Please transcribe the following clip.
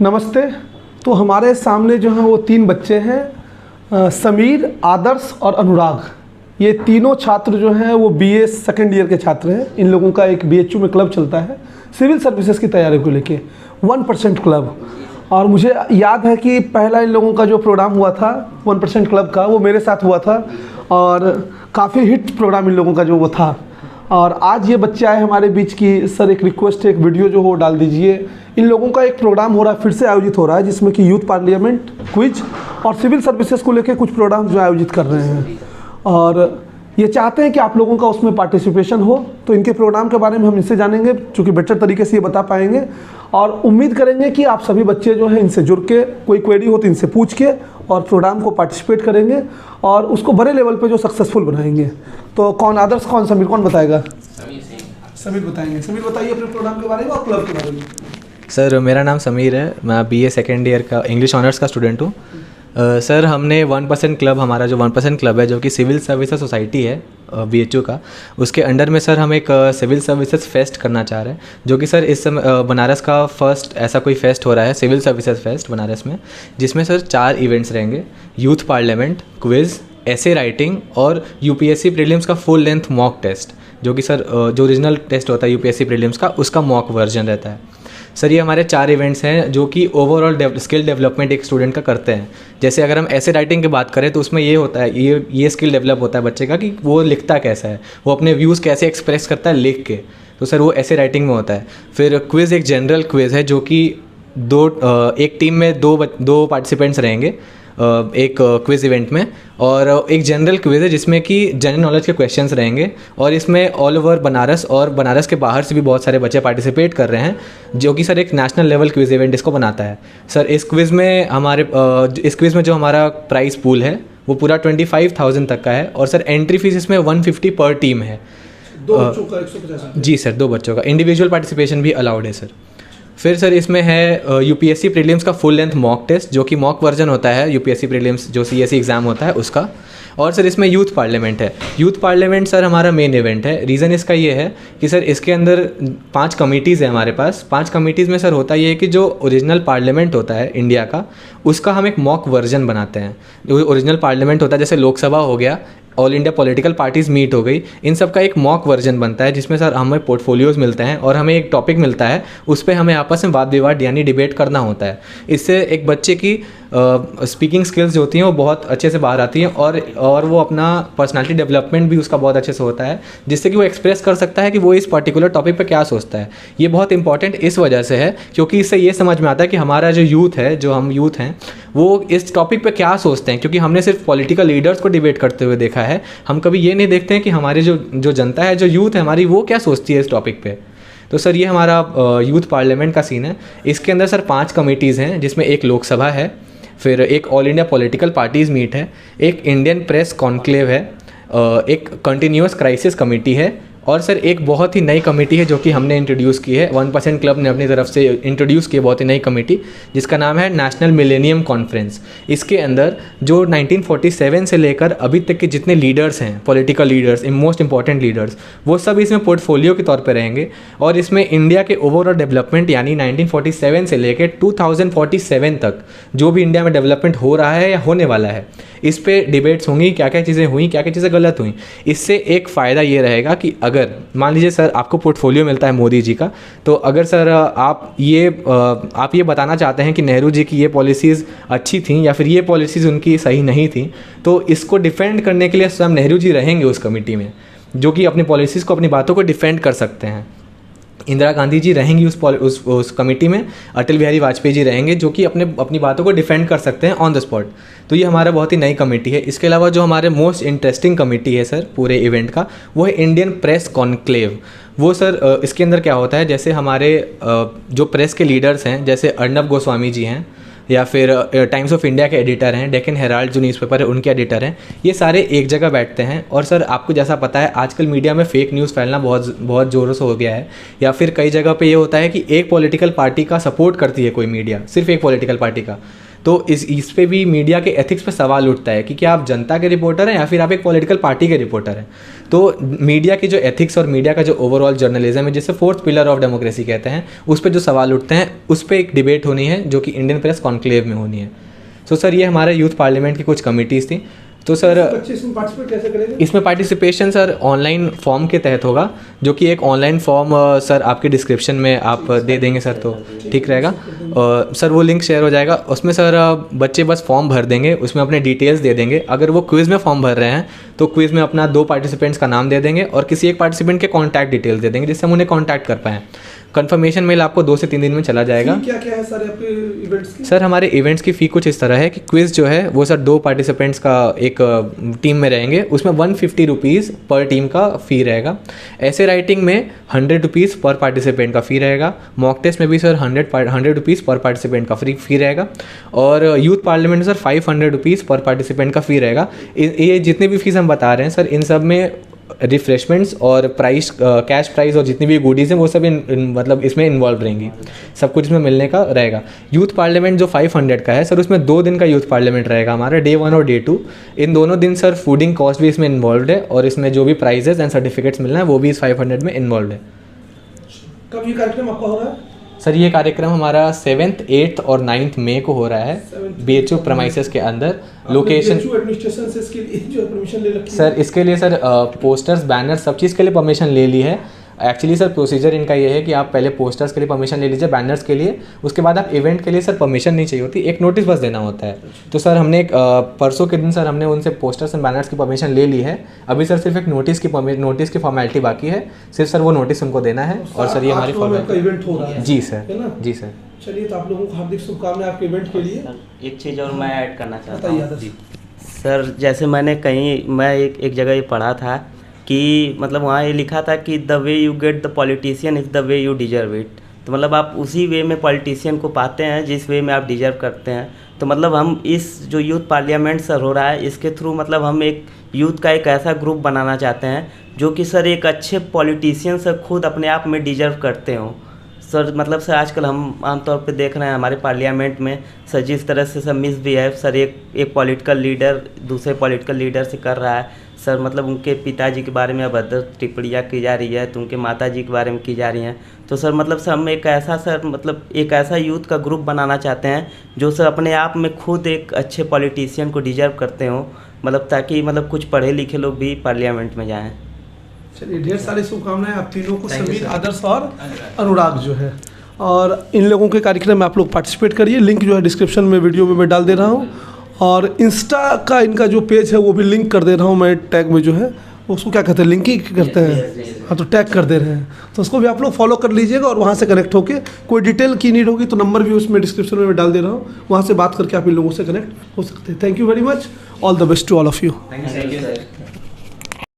नमस्ते। तो हमारे सामने जो हैं वो तीन बच्चे हैं, समीर, आदर्श और अनुराग। ये तीनों छात्र जो हैं वो बीए सेकेंड ईयर के छात्र हैं। इन लोगों का एक बीएचयू में क्लब चलता है सिविल सर्विसेज की तैयारी को लेके, 1% क्लब। और मुझे याद है कि पहला इन लोगों का जो प्रोग्राम हुआ था 1% क्लब का, वो मेरे साथ हुआ था और काफ़ी हिट प्रोग्राम इन लोगों का जो वो था। और आज ये बच्चे आए हमारे बीच की सर एक रिक्वेस्ट है, एक वीडियो जो हो डाल दीजिए। इन लोगों का एक प्रोग्राम हो रहा है, फिर से आयोजित हो रहा है, जिसमें कि यूथ पार्लियामेंट, क्विज और सिविल सर्विसेज को लेकर कुछ प्रोग्राम जो आयोजित कर रहे हैं। और ये चाहते हैं कि आप लोगों का उसमें पार्टिसिपेशन हो। तो इनके प्रोग्राम के बारे में हम इनसे जानेंगे, चूँकि बेटर तरीके से ये बता पाएंगे। और उम्मीद करेंगे कि आप सभी बच्चे जो हैं इनसे जुड़ के, कोई क्वेरी हो तो इनसे पूछ के और प्रोग्राम को पार्टिसिपेट करेंगे और उसको बड़े लेवल पे जो सक्सेसफुल बनाएंगे। तो कौन आदर्श, कौन समीर, कौन बताएगा? समीर बताएंगे। समीर बताइए अपने प्रोग्राम के बारे में और क्लब के बारे में। सर मेरा नाम समीर है, मैं बीए सेकेंड ईयर का इंग्लिश ऑनर्स का स्टूडेंट हूँ। सर हमने 1% क्लब, हमारा जो 1% क्लब है जो कि सिविल सर्विसेज सोसाइटी है बीएचयू का, उसके अंडर में सर हम एक सिविल सर्विसेज फेस्ट करना चाह रहे हैं, जो कि सर इस समय बनारस का फर्स्ट ऐसा कोई फेस्ट हो रहा है, सिविल सर्विसेज फेस्ट बनारस में, जिसमें सर 4 इवेंट्स रहेंगे: यूथ पार्लियामेंट, क्विज़, ऐसे राइटिंग और यूपीएससी प्रीलिम्स का फुल लेंथ मॉक टेस्ट, जो कि सर जो ओरिजिनल टेस्ट होता है यूपीएससी प्रीलिम्स का, उसका मॉक वर्जन रहता है। सर ये हमारे 4 इवेंट्स हैं जो कि ओवरऑल स्किल डेवलपमेंट एक स्टूडेंट का करते हैं। जैसे अगर हम ऐसे राइटिंग की बात करें तो उसमें ये होता है, ये स्किल डेवलप होता है बच्चे का कि वो लिखता कैसा है, वो अपने व्यूज़ कैसे एक्सप्रेस करता है लिख के। तो सर वो ऐसे राइटिंग में होता है। फिर क्विज़ एक जनरल क्विज़ है जो कि एक टीम में दो पार्टिसिपेंट्स रहेंगे एक क्विज़ इवेंट में, और एक जनरल क्विज़ है जिसमें कि जनरल नॉलेज के क्वेश्चंस रहेंगे। और इसमें ऑल ओवर बनारस और बनारस के बाहर से भी बहुत सारे बच्चे पार्टिसिपेट कर रहे हैं, जो कि सर एक नेशनल लेवल क्विज़ इवेंट इसको बनाता है। सर इस क्विज़ में जो हमारा प्राइस पूल है वो पूरा 25,000 तक का है। और सर एंट्री फीस इसमें 150 पर टीम है। 2 बच्चों का 150? जी सर, 2 बच्चों का। इंडिविजुअल पार्टिसिपेशन भी अलाउड है सर। फिर सर इसमें है यूपीएससी प्रीलिम्स का फुल लेंथ मॉक टेस्ट, जो कि मॉक वर्जन होता है यूपीएससी प्रीलिम्स जो सीएसई एग्ज़ाम होता है उसका। और सर इसमें यूथ पार्लियामेंट है। यूथ पार्लियामेंट सर हमारा मेन इवेंट है। रीज़न इसका ये है कि सर इसके अंदर 5 कमिटीज़ हैं हमारे पास। 5 कमिटीज़ में सर होता ये है कि जो ओरिजिनल पार्लियामेंट होता है इंडिया का, उसका हम एक मॉक वर्जन बनाते हैं। जो ओरिजिनल पार्लियामेंट होता है, जैसे लोकसभा हो गया, all India political parties meet हो गई, इन सब का एक मॉक वर्जन बनता है, जिसमें सर हमें पोर्टफोलियोज़ मिलते हैं और हमें एक टॉपिक मिलता है, उस पर हमें आपस में वाद विवाद यानी डिबेट करना होता है। इससे एक बच्चे की स्पीकिंग स्किल्स जो होती हैं वो बहुत अच्छे से बाहर आती हैं और वो अपना पर्सनालिटी डेवलपमेंट भी उसका बहुत अच्छे से होता है, जिससे कि वो एक्सप्रेस कर सकता है कि वो इस पर्टिकुलर टॉपिक पे क्या सोचता है। ये बहुत इंपॉर्टेंट इस वजह से है क्योंकि इससे ये समझ में आता है कि हमारा जो यूथ है, जो हम यूथ हैं, वो इस टॉपिक पे क्या सोचते हैं। क्योंकि हमने सिर्फ पॉलिटिकल लीडर्स को डिबेट करते हुए देखा है, हम कभी ये नहीं देखते हैं कि हमारी जो जनता है, जो यूथ है हमारी, वो क्या सोचती है इस टॉपिक पे। तो सर ये हमारा यूथ पार्लियामेंट का सीन है। इसके अंदर सर 5 कमिटीज़ हैं, जिसमें एक लोकसभा है, फिर एक all India political parties meet है, एक इंडियन प्रेस कॉन्क्लेव है, एक कंटिन्यूअस क्राइसिस कमेटी है, और सर एक बहुत ही नई कमेटी है जो कि हमने इंट्रोड्यूस की है, 1% क्लब ने अपनी तरफ से इंट्रोड्यूस की है बहुत ही नई कमेटी, जिसका नाम है नेशनल मिलेनियम कॉन्फ्रेंस। इसके अंदर जो 1947 से लेकर अभी तक के जितने लीडर्स हैं, political leaders, most important leaders, वो सब इसमें पोर्टफोलियो के तौर पे रहेंगे। और इसमें इंडिया के ओवरऑल डेवलपमेंट यानी 1947 से लेकर 2047 तक जो भी इंडिया में डेवलपमेंट हो रहा है या होने वाला है, इस पर डिबेट्स होंगी, क्या क्या चीज़ें हुई, क्या क्या चीज़ें गलत हुई। इससे एक फ़ायदा ये रहेगा कि अगर मान लीजिए सर आपको पोर्टफोलियो मिलता है मोदी जी का, तो अगर सर आप ये बताना चाहते हैं कि नेहरू जी की ये पॉलिसीज़ अच्छी थी या फिर ये पॉलिसीज़ उनकी सही नहीं थी, तो इसको डिफेंड करने के लिए सर नेहरू जी रहेंगे उस कमेटी में, जो कि अपनी पॉलिसीज़ को, अपनी बातों को डिफेंड कर सकते हैं। इंदिरा गांधी जी रहेंगी उस कमेटी में, अटल बिहारी वाजपेयी जी रहेंगे, जो कि अपनी बातों को डिफेंड कर सकते हैं ऑन द स्पॉट। तो ये हमारा बहुत ही नई कमेटी है। इसके अलावा जो हमारे मोस्ट इंटरेस्टिंग कमेटी है सर पूरे इवेंट का, वो है इंडियन प्रेस कॉन्क्लेव। वो सर इसके अंदर क्या होता है, जैसे हमारे जो प्रेस के लीडर्स हैं, जैसे अर्नब गोस्वामी जी हैं, या फिर टाइम्स ऑफ इंडिया के एडिटर हैं, डेक्कन हेराल्ड जो न्यूज़पेपर है उनके एडिटर हैं, ये सारे एक जगह बैठते हैं। और सर आपको जैसा पता है आजकल मीडिया में फेक न्यूज़ फैलना बहुत ज़ोरों से हो गया है, या फिर कई जगह पे ये होता है कि एक पॉलिटिकल पार्टी का सपोर्ट करती है कोई मीडिया, सिर्फ एक पॉलिटिकल पार्टी का। तो इस पे भी मीडिया के एथिक्स पे सवाल उठता है कि क्या आप जनता के रिपोर्टर हैं या फिर आप एक पॉलिटिकल पार्टी के रिपोर्टर हैं। तो मीडिया की जो एथिक्स और मीडिया का जो ओवरऑल जर्नलिज्म है, जिसे फोर्थ पिलर ऑफ डेमोक्रेसी कहते हैं, उस पर जो सवाल उठते हैं उस पर एक डिबेट होनी है जो कि इंडियन प्रेस कॉन्क्लेव में होनी है। सो सर ये हमारे यूथ पार्लियामेंट की कुछ कमिटीज़ थी। तो सर इसमें पार्टिसिपेट कैसे करेंगे? इसमें पार्टिसिपेशन सर ऑनलाइन फॉर्म के तहत होगा, जो कि एक ऑनलाइन फॉर्म सर आपके डिस्क्रिप्शन में आप दे देंगे सर, तो ठीक रहेगा। सर वो लिंक शेयर हो जाएगा, उसमें सर बच्चे बस फॉर्म भर देंगे, उसमें अपने डिटेल्स दे देंगे। अगर वो क्विज़ में फॉर्म भर रहे हैं तो क्विज़ में अपना 2 पार्टिसिपेंट्स का नाम दे देंगे और किसी एक पार्टिसिपेंट के कॉन्टैक्ट डिटेल्स दे देंगे, जिससे हम उन्हें कॉन्टैक्ट कर पाएँ। कंफर्मेशन मेल आपको 2 से 3 दिन में चला जाएगा। क्या क्या है सर आपके इवेंट्स की? सर हमारे इवेंट्स की फ़ी कुछ इस तरह है कि क्विज़ जो है वो सर 2 पार्टिसिपेंट्स का एक टीम में रहेंगे, उसमें 150 रुपीज़ पर टीम का फ़ी रहेगा। ऐसे राइटिंग में 100 रुपीज़ पर पार्टिसिपेंट का फ़ी रहेगा। मॉक टेस्ट में भी सर 100 रुपीज़ पर पार्टिसिपेंट का फ़ी रहेगा। और यूथ पार्लियामेंट में सर 500 रुपीज़ पर पार्टिसिपेंट का फ़ी रहेगा। ये जितने भी फीस हम बता रहे हैं सर, इन सब में रिफ्रेशमेंट्स और प्राइस, कैश प्राइस और जितनी भी गुडीज़ हैं वो सब मतलब इसमें इन्वॉल्व रहेंगी, सब कुछ इसमें मिलने का रहेगा। यूथ पार्लियामेंट जो 500 का है सर, उसमें 2 दिन का यूथ पार्लियामेंट रहेगा हमारा, डे 1 और डे 2। इन दोनों दिन सर फूडिंग कॉस्ट भी इसमें इन्वॉल्व है और इसमें जो भी प्राइजेस एंड सर्टिफिकेट्स मिलना है वो भी इस 500 में इन्वॉल्व है। कब ये कार्यक्रम आपका हो रहा है? सर ये कार्यक्रम हमारा 7th, 8th और 9th मई को हो रहा है BHU प्रमाइसेस के अंदर। लोकेशन एडमिनिस्ट्रेशन से इसके लिए जो परमिशन ले रखी है सर, इसके लिए सर पोस्टर्स, बैनर, सब चीज़ के लिए परमिशन ले ली है। एक्चुअली सर प्रोसीजर इनका ये है कि आप पहले पोस्टर्स के लिए परमिशन ले लीजिए, बैनर्स के लिए, उसके बाद आप इवेंट के लिए सर परमिशन नहीं चाहिए होती, एक नोटिस बस देना होता है। तो सर हमने एक परसों के दिन सर हमने उनसे पोस्टर्स एंड बैनर्स की परमिशन ले ली है। अभी सर सिर्फ एक नोटिस की फॉर्मेलिटी बाकी है, सिर्फ सर वो नोटिस उनको देना है। और सर ये हमारी फॉर्मेलिटी इवेंट हो रहा है। जी सर, जी सर। चलिए, तो आप लोगों को हार्दिक शुभकामनाएं आपके इवेंट के लिए। एक चीज़ और मैं ऐड करना चाहता हूँ सर, जैसे मैंने मैं एक जगह ये पढ़ा था कि मतलब वहाँ ये लिखा था कि the way you get the politician is the way you deserve it. तो मतलब आप उसी वे में पॉलिटिशियन को पाते हैं जिस वे में आप डिजर्व करते हैं। तो मतलब हम इस जो यूथ पार्लियामेंट सर हो रहा है, इसके थ्रू मतलब हम एक यूथ का एक ऐसा ग्रुप बनाना चाहते हैं जो कि सर एक अच्छे पॉलिटिशियन से खुद अपने आप में डिजर्व करते हों। सर मतलब सर आजकल हम आमतौर पे देख रहे हैं हमारे पार्लियामेंट में सर जिस तरह से सब मिसबिहेव सर एक पॉलिटिकल लीडर दूसरे पॉलिटिकल लीडर से कर रहा है सर, मतलब उनके पिताजी के बारे में अभद्र टिप्पणियाँ की जा रही है, तो उनके माताजी के बारे में की जा रही हैं। तो सर मतलब सर हम एक ऐसा यूथ का ग्रुप बनाना चाहते हैं जो सर अपने आप में खुद एक अच्छे पॉलिटिशियन को डिजर्व करते हों, मतलब ताकि मतलब कुछ पढ़े लिखे लोग भी पार्लियामेंट में जाएँ। चलिए, ढेर सारी शुभकामनाएं आप तीनों को, समीर, आदर्श और अनुराग जो है। और इन लोगों के कार्यक्रम में आप लोग पार्टिसिपेट करिए। लिंक जो है डिस्क्रिप्शन में वीडियो में मैं डाल दे रहा हूँ, और इंस्टा का इनका जो पेज है वो भी लिंक कर दे रहा हूँ मैं टैग में, जो है उसको क्या कहते हैं, लिंक ही करते हैं, हाँ, तो टैग कर दे रहे हैं, तो उसको भी आप लोग फॉलो कर लीजिएगा। और वहाँ से कनेक्ट होके कोई डिटेल की नीड होगी तो नंबर भी उसमें डिस्क्रिप्शन में डाल दे रहा हूँ, वहाँ से बात करके आप इन लोगों से कनेक्ट हो सकते हैं। Thank you very much, all the best to all of you.